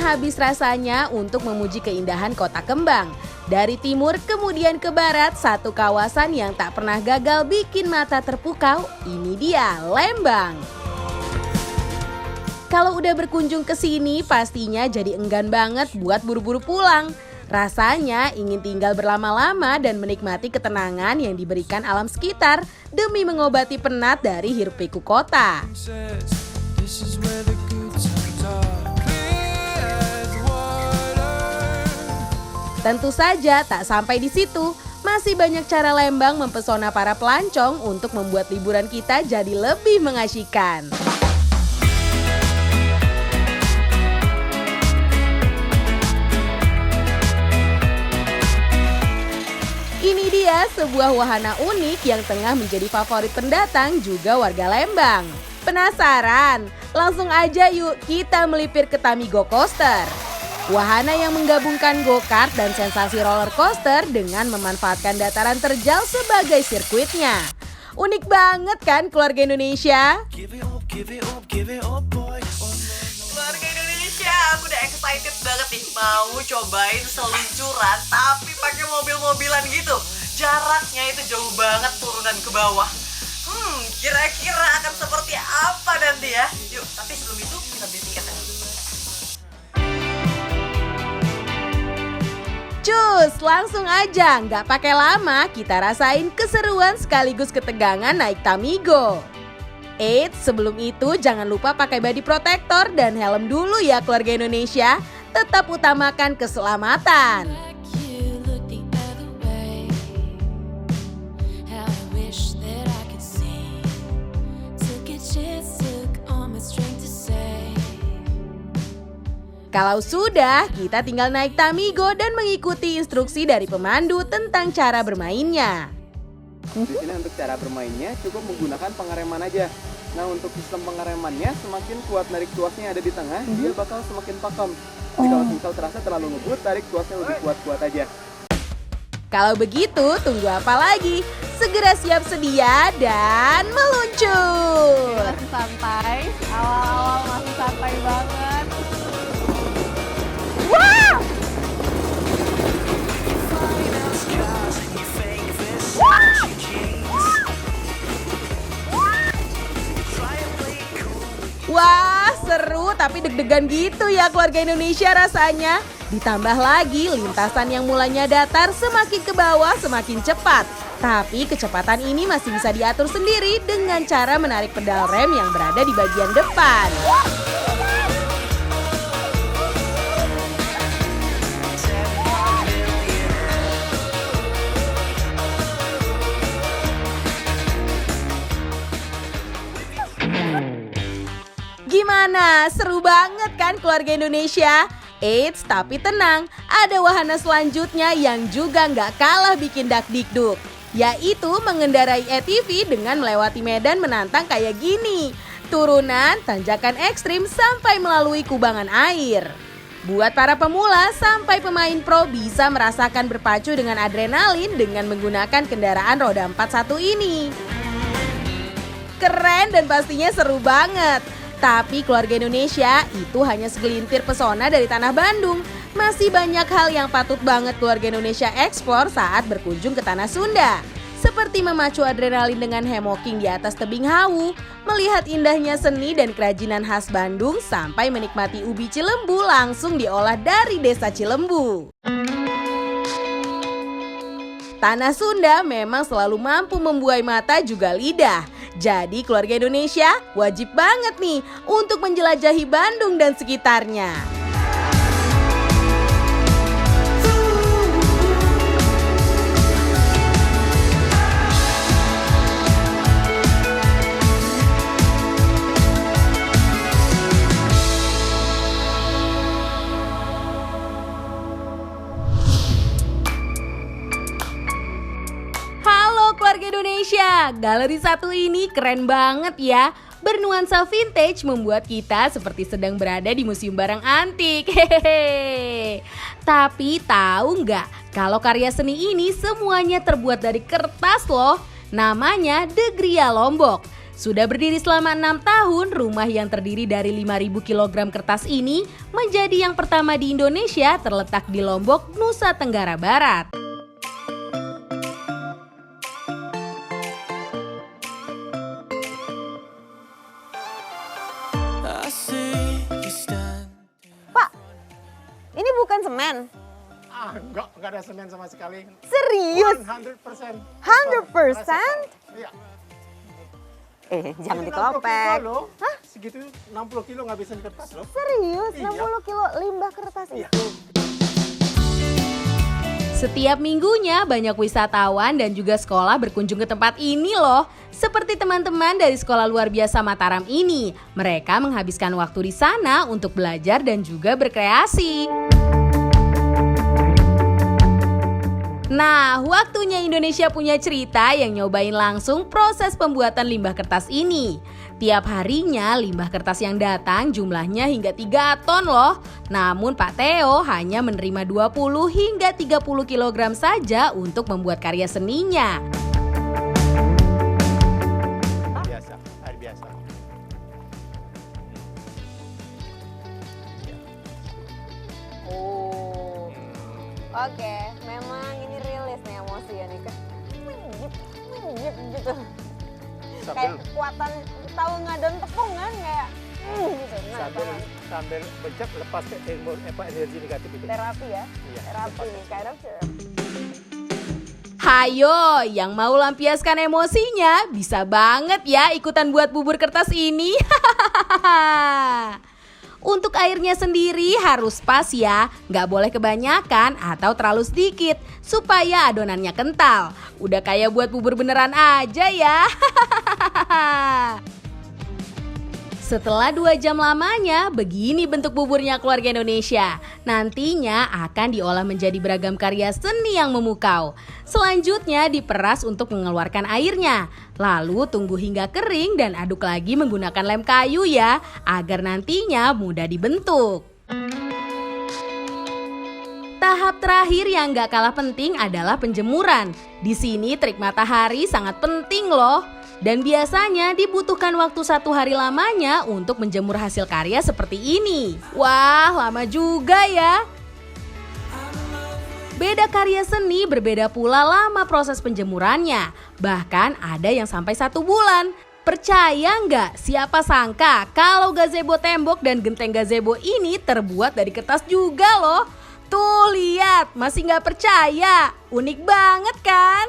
habis rasanya untuk memuji keindahan Kota Kembang. Dari timur kemudian ke barat, satu kawasan yang tak pernah gagal bikin mata terpukau, ini dia Lembang. Kalau udah berkunjung ke sini pastinya jadi enggan banget buat buru-buru pulang. Rasanya ingin tinggal berlama-lama dan menikmati ketenangan yang diberikan alam sekitar demi mengobati penat dari hiruk-pikuk kota. Tentu saja tak sampai di situ, masih banyak cara Lembang mempesona para pelancong untuk membuat liburan kita jadi lebih mengasyikkan. Ini dia sebuah wahana unik yang tengah menjadi favorit pendatang juga warga Lembang. Penasaran? Langsung aja yuk kita melipir ke Tamigo Coaster. Wahana yang menggabungkan go-kart dan sensasi roller coaster dengan memanfaatkan dataran terjal sebagai sirkuitnya. Unik banget kan keluarga Indonesia? Keluarga Indonesia, aku udah excited banget nih mau cobain seluncuran tapi pakai mobil-mobilan gitu. Jaraknya itu jauh banget turunan ke bawah. Kira-kira akan seperti apa nanti ya? Yuk, tapi sebelum itu kita beli tiketnya. Cus, langsung aja, nggak pakai lama kita rasain keseruan sekaligus ketegangan naik Tamigo. Eits, sebelum itu jangan lupa pakai body protector dan helm dulu ya keluarga Indonesia. Tetap utamakan keselamatan. Kalau sudah, kita tinggal naik Tamigo dan mengikuti instruksi dari pemandu tentang cara bermainnya. Di sini untuk cara bermainnya cukup menggunakan pengereman aja. Nah untuk sistem pengeremannya semakin kuat narik tuasnya ada di tengah, dia bakal semakin pakem. Jadi kalau misal terasa terlalu ngebut, tarik tuasnya lebih kuat-kuat aja. Kalau begitu, tunggu apa lagi? Segera siap sedia dan meluncur. Masih santai, awal-awal masih santai banget. Wow! Wah, seru tapi deg-degan gitu ya keluarga Indonesia rasanya. Ditambah lagi lintasan yang mulanya datar semakin ke bawah semakin cepat. Tapi kecepatan ini masih bisa diatur sendiri dengan cara menarik pedal rem yang berada di bagian depan. Gimana? Seru banget kan keluarga Indonesia? Eits, tapi tenang, ada wahana selanjutnya yang juga nggak kalah bikin dakdikduk. Yaitu mengendarai ATV dengan melewati medan menantang kayak gini. Turunan, tanjakan ekstrim sampai melalui kubangan air. Buat para pemula sampai pemain pro bisa merasakan berpacu dengan adrenalin dengan menggunakan kendaraan roda 41 ini. Keren dan pastinya seru banget. Tapi keluarga Indonesia itu hanya segelintir pesona dari tanah Bandung. Masih banyak hal yang patut banget keluarga Indonesia eksplor saat berkunjung ke tanah Sunda. Seperti memacu adrenalin dengan hammocking di atas tebing Hawu, melihat indahnya seni dan kerajinan khas Bandung, sampai menikmati ubi Cilembu langsung diolah dari desa Cilembu. Tanah Sunda memang selalu mampu membuai mata juga lidah. Jadi keluarga Indonesia wajib banget nih untuk menjelajahi Bandung dan sekitarnya. Keluarga Indonesia, galeri satu ini keren banget ya. Bernuansa vintage membuat kita seperti sedang berada di museum barang antik. Hehehe. Tapi tahu nggak kalau karya seni ini semuanya terbuat dari kertas loh. Namanya The Gria Lombok. Sudah berdiri selama 6 tahun, rumah yang terdiri dari 5.000 kg kertas ini menjadi yang pertama di Indonesia terletak di Lombok, Nusa Tenggara Barat. Pak, ini bukan semen. Enggak ada semen sama sekali. Serius? 100%. 100%? Iya. Jangan Ini 60 ditopek. kilo loh. Hah? Segitu 60 kilo ngabisin kertas loh. Serius? Iya. 60 kilo limbah kertas Iya. itu? Setiap minggunya banyak wisatawan dan juga sekolah berkunjung ke tempat ini loh. Seperti teman-teman dari Sekolah Luar Biasa Mataram ini. Mereka menghabiskan waktu di sana untuk belajar dan juga berkreasi. Nah, waktunya Indonesia punya cerita yang nyobain langsung proses pembuatan limbah kertas ini. Tiap harinya limbah kertas yang datang jumlahnya hingga 3 ton loh. Namun Pak Theo hanya menerima 20 hingga 30 kg saja untuk membuat karya seninya. Biasa, air biasa. Oh, oke. Memang ini rilis nih emosi ya nih. Menjip gitu. Kayak Sambil kekuatan tahu ngadon tepung kan kayak gitu. Nah, sambil bencet lepas ke energi negatif itu. terapi ya. Iya, Terapi lepas. nih, kind of Hayo, yang mau lampiaskan emosinya bisa banget ya ikutan buat bubur kertas ini. Untuk airnya sendiri harus pas ya, nggak boleh kebanyakan atau terlalu sedikit supaya adonannya kental. Udah kayak buat bubur beneran aja ya. Setelah 2 jam lamanya, begini bentuk buburnya keluarga Indonesia. Nantinya akan diolah menjadi beragam karya seni yang memukau. Selanjutnya diperas untuk mengeluarkan airnya. Lalu tunggu hingga kering dan aduk lagi menggunakan lem kayu ya, agar nantinya mudah dibentuk. Tahap terakhir yang gak kalah penting adalah penjemuran. Di sini trik matahari sangat penting loh. Dan biasanya dibutuhkan waktu 1 hari lamanya untuk menjemur hasil karya seperti ini. Wah, lama juga ya. Beda karya seni, berbeda pula lama proses penjemurannya. Bahkan ada yang sampai 1 bulan. Percaya nggak? Siapa sangka kalau gazebo tembok dan genteng gazebo ini terbuat dari kertas juga loh. Tuh lihat, masih nggak percaya. Unik banget kan?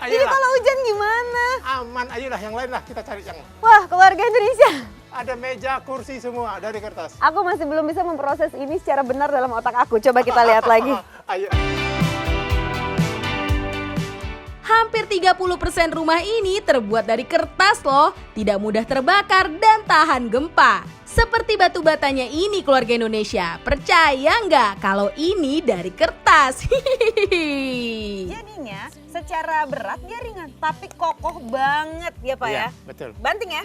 Ini kalau hujan gimana? Aman, ayolah yang lain lah kita cari yang Wah, keluarga Indonesia. ada meja, kursi semua dari kertas. Aku masih belum bisa memproses ini secara benar dalam otak aku. Coba kita lihat lagi. Ayo. Hampir 30% rumah ini terbuat dari kertas loh, tidak mudah terbakar dan tahan gempa. Seperti batu batanya ini keluarga Indonesia, percaya nggak kalau ini dari kertas? Jadinya secara berat dia ringan, tapi kokoh banget ya Pak Iya, ya. betul. Banting ya?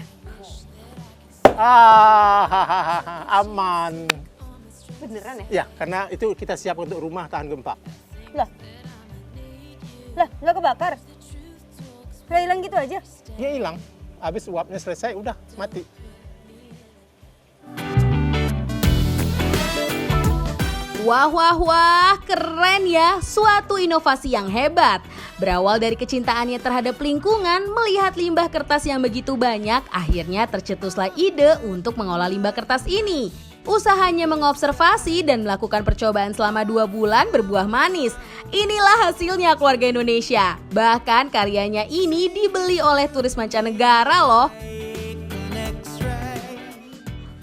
Aman. Beneran ya? Ya, karena itu kita siap untuk rumah tahan gempa. Lah, nggak kebakar? Nggak hilang gitu aja? Dia hilang. Habis uapnya selesai, udah mati. Wah, wah, wah, keren ya, suatu inovasi yang hebat. Berawal dari kecintaannya terhadap lingkungan, melihat limbah kertas yang begitu banyak, akhirnya tercetuslah ide untuk mengolah limbah kertas ini. Usahanya mengobservasi dan melakukan percobaan selama 2 bulan berbuah manis. Inilah hasilnya keluarga Indonesia. Bahkan karyanya ini dibeli oleh turis mancanegara loh.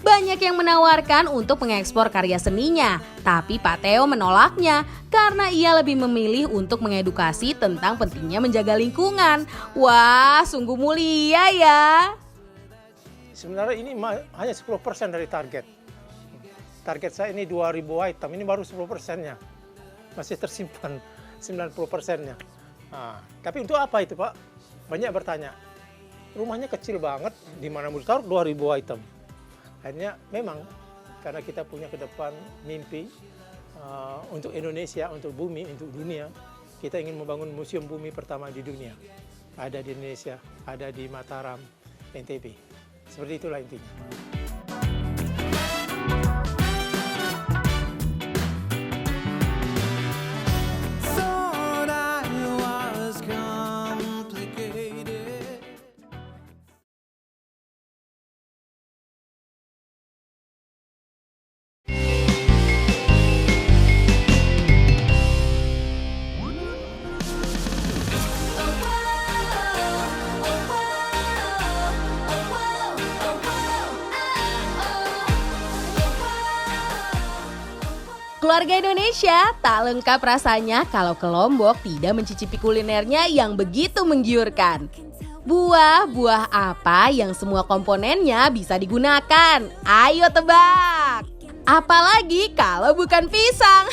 Banyak yang menawarkan untuk mengekspor karya seninya, tapi Pak Theo menolaknya karena ia lebih memilih untuk mengedukasi tentang pentingnya menjaga lingkungan. Wah, sungguh mulia ya. Sebenarnya ini hanya 10% dari target. Target saya ini 2.000 item, ini baru 10%-nya. Masih tersimpan 90%-nya. Nah, tapi untuk apa itu Pak? Banyak bertanya. Rumahnya kecil banget, di mana mau taruh 2.000 item. Akhirnya memang karena kita punya ke depan mimpi untuk Indonesia, untuk bumi, untuk dunia, kita ingin membangun museum bumi pertama di dunia. Ada di Indonesia, ada di Mataram, NTB. Seperti itulah intinya. Keluarga Indonesia tak lengkap rasanya kalau ke Lombok tidak mencicipi kulinernya yang begitu menggiurkan. Buah-buah apa yang semua komponennya bisa digunakan? Ayo tebak! Apalagi kalau bukan pisang.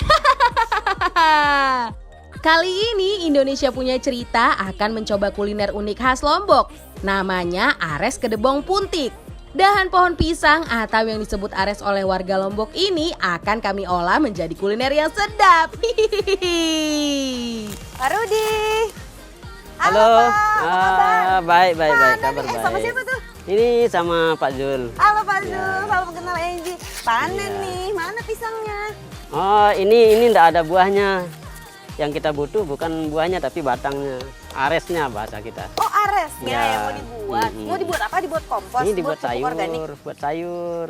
Kali ini Indonesia Punya Cerita akan mencoba kuliner unik khas Lombok. Namanya ares kedebong puntik. Dahan pohon pisang atau yang disebut ares oleh warga Lombok ini akan kami olah menjadi kuliner yang sedap. Pak Rudi. Halo, Pak. Apa kabar? baik, Mana kabar nih? baik. Sama siapa tuh? Ini sama Pak Zul. Halo Pak Zul, salam kenal Angie. Panen nih, mana pisangnya? Oh, ini enggak ada buahnya. Yang kita butuh bukan buahnya tapi batangnya. Aresnya bahasa kita. Oh aresnya Ya. yang mau dibuat. Mau dibuat apa? Dibuat kompos? Ini dibuat pupuk organik? buat sayur.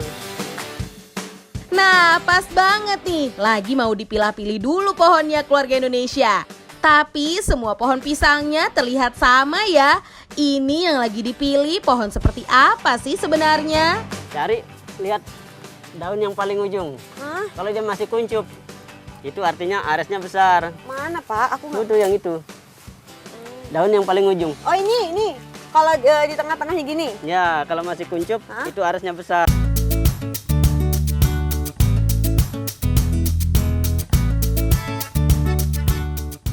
Nah, pas banget nih. Lagi mau dipilah-pilih dulu pohonnya keluarga Indonesia. Tapi semua pohon pisangnya terlihat sama ya. Ini yang lagi dipilih pohon seperti apa sih sebenarnya? Cari, lihat daun yang paling ujung. Hah? Kalau dia masih kuncup, itu artinya aresnya besar. Mana Pak? Aku nggak. Itu yang itu. Daun yang paling ujung. Oh ini. Kalau di tengah-tengahnya gini. Ya, kalau masih kuncup, Hah? itu aresnya besar.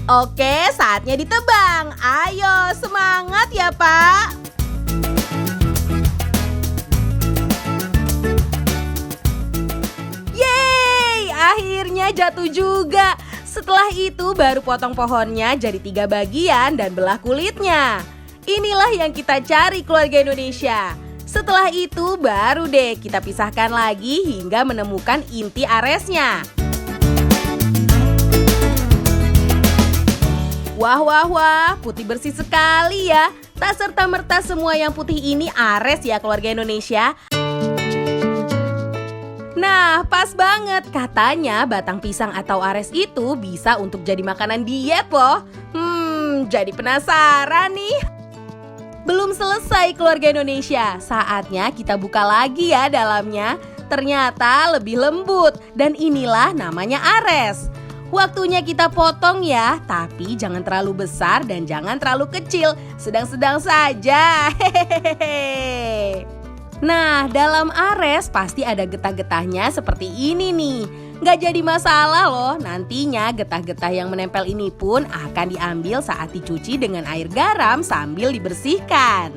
Oke, saatnya ditebang. Ayo, semangat ya Pak. Yeay, akhirnya jatuh juga. Setelah itu baru potong pohonnya jadi 3 bagian dan belah kulitnya. Inilah yang kita cari keluarga Indonesia. Setelah itu baru deh kita pisahkan lagi hingga menemukan inti aresnya. Wah, putih bersih sekali ya. Tak serta-merta semua yang putih ini ares ya keluarga Indonesia. Nah, pas banget. Katanya batang pisang atau ares itu bisa untuk jadi makanan diet loh. Jadi penasaran nih. Belum selesai keluarga Indonesia. Saatnya kita buka lagi ya dalamnya. Ternyata lebih lembut. Dan inilah namanya ares. Waktunya kita potong ya, tapi jangan terlalu besar dan jangan terlalu kecil. Sedang-sedang saja. Hehehe. Nah, dalam ares pasti ada getah-getahnya seperti ini nih. Nggak jadi masalah loh, nantinya getah-getah yang menempel ini pun akan diambil saat dicuci dengan air garam sambil dibersihkan.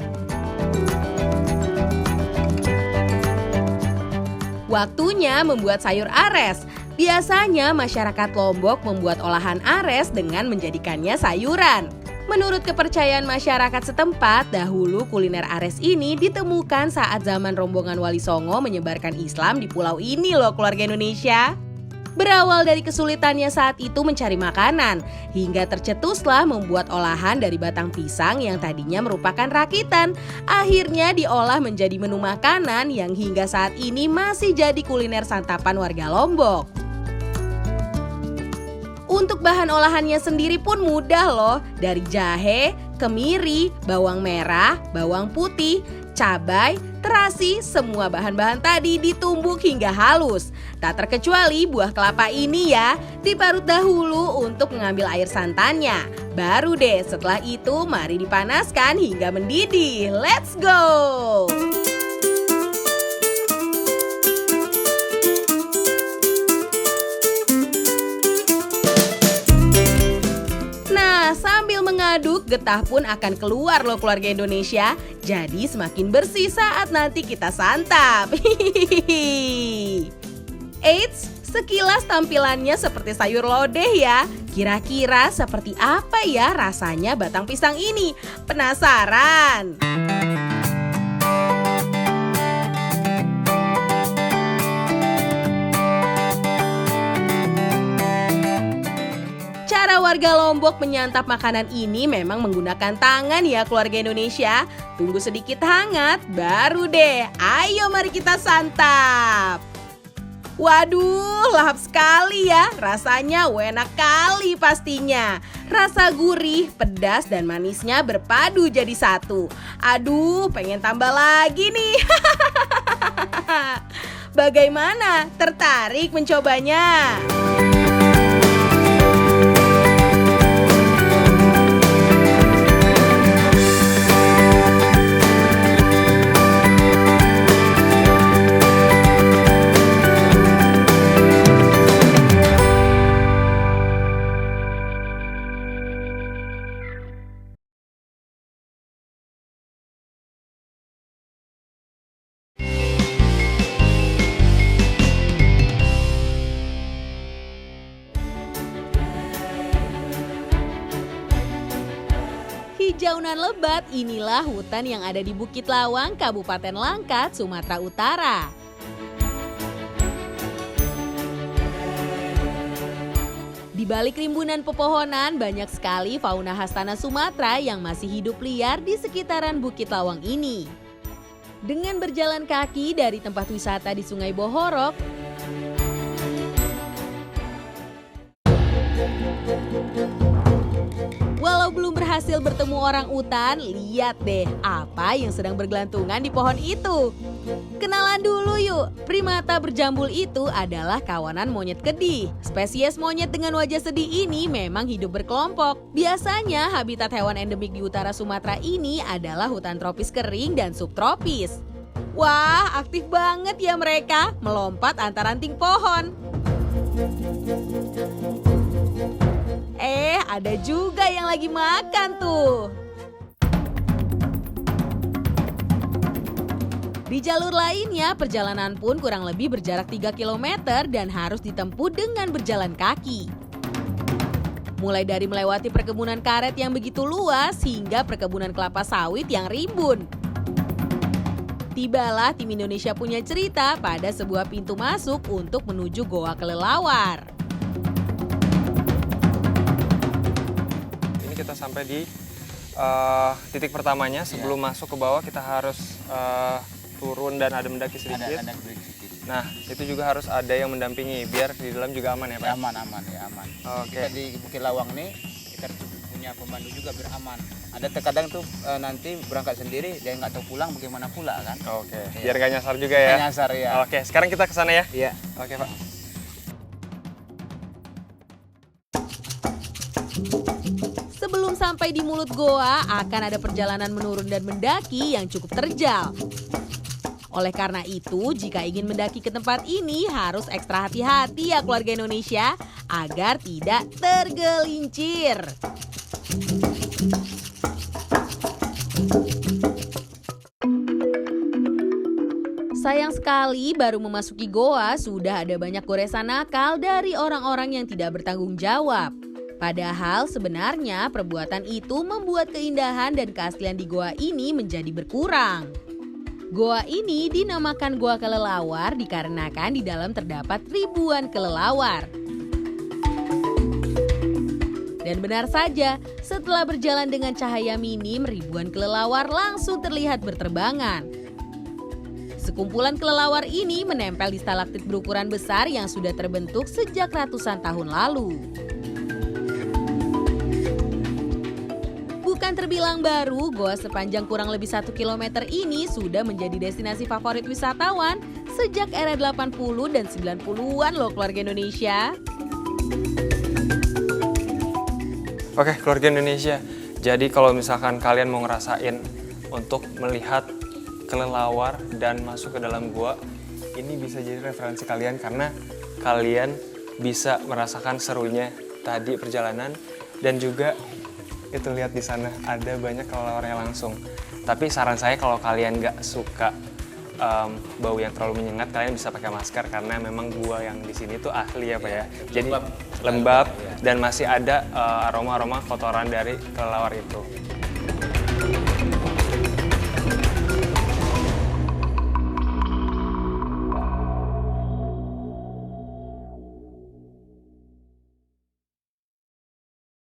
Waktunya membuat sayur ares. Biasanya masyarakat Lombok membuat olahan ares dengan menjadikannya sayuran. Menurut kepercayaan masyarakat setempat, dahulu kuliner ares ini ditemukan saat zaman rombongan Wali Songo menyebarkan Islam di pulau ini loh keluarga Indonesia. Berawal dari kesulitannya saat itu mencari makanan, hingga tercetuslah membuat olahan dari batang pisang yang tadinya merupakan rakitan. Akhirnya diolah menjadi menu makanan yang hingga saat ini masih jadi kuliner santapan warga Lombok. Untuk bahan olahannya sendiri pun mudah loh, dari jahe, kemiri, bawang merah, bawang putih, cabai, terasi, semua bahan-bahan tadi ditumbuk hingga halus. Tak terkecuali buah kelapa ini ya, diparut dahulu untuk mengambil air santannya. Baru deh setelah itu mari dipanaskan hingga mendidih. Let's go! Sambil mengaduk, getah pun akan keluar loh keluarga Indonesia. Jadi semakin bersih saat nanti kita santap. Eits, Sekilas tampilannya seperti sayur lodeh ya. Kira-kira seperti apa ya rasanya batang pisang ini? Penasaran? Cara warga Lombok menyantap makanan ini memang menggunakan tangan ya keluarga Indonesia. Tunggu sedikit hangat, baru deh. Ayo mari kita santap. Waduh, lahap sekali ya. Rasanya enak kali pastinya. Rasa gurih, pedas, dan manisnya berpadu jadi satu. Aduh, pengen tambah lagi nih. Bagaimana? Tertarik mencobanya? Hijaunan lebat, inilah hutan yang ada di Bukit Lawang, Kabupaten Langkat, Sumatera Utara. Di balik rimbunan pepohonan, banyak sekali fauna khas tanah Sumatera yang masih hidup liar di sekitaran Bukit Lawang ini. Dengan berjalan kaki dari tempat wisata di Sungai Bohorok, walau belum berhasil bertemu orang utan, lihat deh apa yang sedang bergelantungan di pohon itu. Kenalan dulu yuk, primata berjambul itu adalah kawanan monyet kedih. Spesies monyet dengan wajah sedih ini memang hidup berkelompok. Biasanya habitat hewan endemik di utara Sumatera ini adalah hutan tropis kering dan subtropis. Wah, aktif banget ya mereka, melompat antar ranting pohon. Ada juga yang lagi makan tuh. Di jalur lainnya, perjalanan pun kurang lebih berjarak 3 km dan harus ditempuh dengan berjalan kaki. Mulai dari melewati perkebunan karet yang begitu luas hingga perkebunan kelapa sawit yang rimbun. Tibalah tim Indonesia Punya Cerita pada sebuah pintu masuk untuk menuju Goa Kelelawar. Kita sampai di titik pertamanya. Sebelum masuk ke bawah kita harus turun dan ada mendaki sedikit. Nah, itu juga harus ada yang mendampingi biar di dalam juga aman ya Pak? Aman ya. Oke. Kita di Bukit Lawang nih kita punya pemandu juga biar aman. Ada terkadang tuh nanti berangkat sendiri dia nggak tahu pulang bagaimana pula kan? Oke. Biar nggak nyasar juga ya? Nggak nyasar ya. Oke, sekarang kita ke sana ya? Iya. Oke Pak. Sebelum sampai di mulut goa, akan ada perjalanan menurun dan mendaki yang cukup terjal. Oleh karena itu, jika ingin mendaki ke tempat ini harus ekstra hati-hati ya keluarga Indonesia, agar tidak tergelincir. Sayang sekali baru memasuki goa sudah ada banyak goresan nakal dari orang-orang yang tidak bertanggung jawab. Padahal sebenarnya perbuatan itu membuat keindahan dan keaslian di goa ini menjadi berkurang. Goa ini dinamakan Goa Kelelawar dikarenakan di dalam terdapat ribuan kelelawar. Dan benar saja, setelah berjalan dengan cahaya minim, ribuan kelelawar langsung terlihat berterbangan. Sekumpulan kelelawar ini menempel di stalaktit berukuran besar yang sudah terbentuk sejak ratusan tahun lalu. Bukan terbilang baru, goa sepanjang kurang lebih 1 km ini sudah menjadi destinasi favorit wisatawan sejak era 80 dan 90-an loh keluarga Indonesia. Oke, keluarga Indonesia. Jadi kalau misalkan kalian mau ngerasain untuk melihat kelelawar dan masuk ke dalam gua, ini bisa jadi referensi kalian karena kalian bisa merasakan serunya tadi perjalanan dan juga itu lihat di sana ada banyak kelelawarnya langsung. Tapi saran saya kalau kalian nggak suka bau yang terlalu menyengat, kalian bisa pakai masker karena memang gua yang di sini tuh ahli ya Pak ya. Jadi lembab dan masih ada aroma-aroma kotoran dari kelelawar itu.